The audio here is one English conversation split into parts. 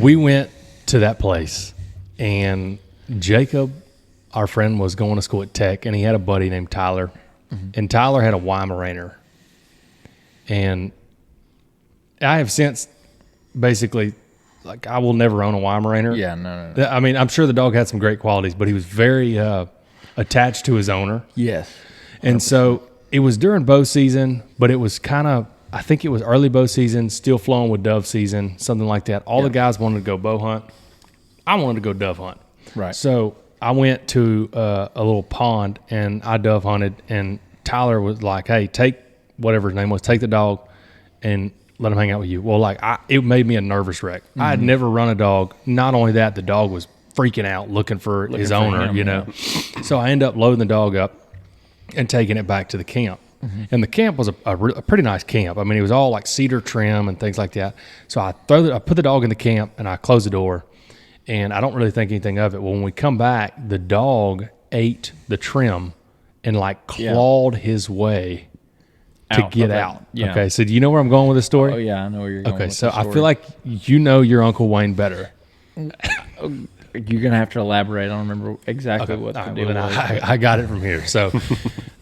We went to that place, and Jacob, our friend, was going to school at Tech, and he had a buddy named Tyler, and Tyler had a Weimaraner. And I have since basically, like, I will never own a Weimaraner. Yeah, no. I mean, I'm sure the dog had some great qualities, but he was very attached to his owner. Yes. 100%. And so it was during bow season, but it was kind of, I think it was early bow season, still flowing with dove season, something like that. All the guys wanted to go bow hunt. I wanted to go dove hunt. Right. So I went to a little pond, and I dove hunted, and Tyler was like, hey, take whatever his name was, take the dog and let him hang out with you. Well, like, it made me a nervous wreck. I had never run a dog. Not only that, the dog was freaking out looking for his owner, you know. So I ended up loading the dog up and taking it back to the camp. And the camp was a pretty nice camp. I mean, it was all like cedar trim and things like that. So I put the dog in the camp, and I closed the door, and I don't really think anything of it. Well, when we come back, the dog ate the trim and like clawed his way to get out. Yeah. Okay, so do you know where I'm going with this story? Oh, yeah, I know where you're going. Okay, so I feel like you know your Uncle Wayne better. You're going to have to elaborate. I don't remember exactly what the deal was. I got it from here. So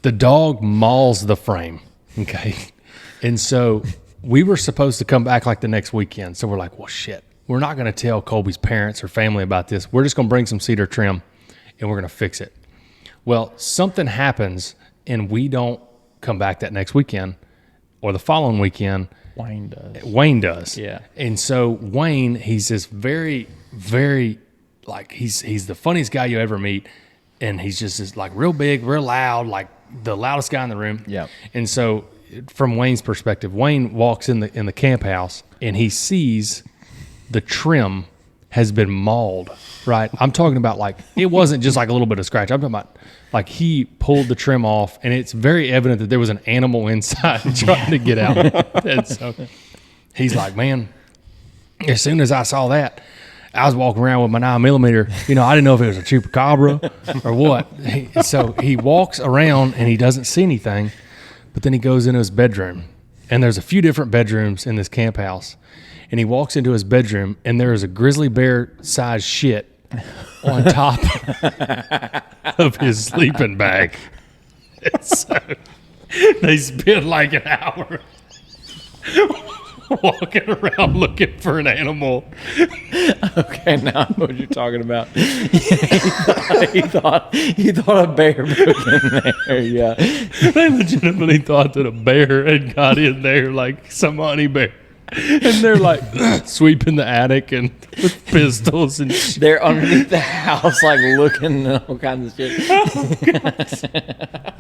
the dog mauls the frame, okay? And so we were supposed to come back like the next weekend. So we're like, well, shit, we're not going to tell Colby's parents or family about this. We're just going to bring some cedar trim, and we're going to fix it. Well, something happens, and we don't come back that next weekend or the following weekend. Wayne does. Yeah. And so Wayne, he's this very, very, like, he's the funniest guy you ever meet, and he's just this, like, real big, real loud, like the loudest guy in the room. Yeah. And so from Wayne's perspective, Wayne walks in the camp house, and he sees the trim has been mauled, right? I'm talking about, like, it wasn't just like a little bit of scratch. I'm talking about, like, he pulled the trim off, and it's very evident that there was an animal inside trying to get out. And so he's like, man, as soon as I saw that, I was walking around with my 9mm. You know, I didn't know if it was a chupacabra or what. So he walks around, and he doesn't see anything, but then he goes into his bedroom. And there's a few different bedrooms in this camp house. And he walks into his bedroom, and there is a grizzly bear-sized shit on top of his sleeping bag. And so they spent like an hour walking around looking for an animal. Okay, now I know what you're talking about. he thought a bear moved in there. Yeah, They legitimately thought that a bear had got in there, like some honey bear. And they're like sweeping the attic and with pistols and shit. they're underneath the house, like looking at all kinds of shit. Oh,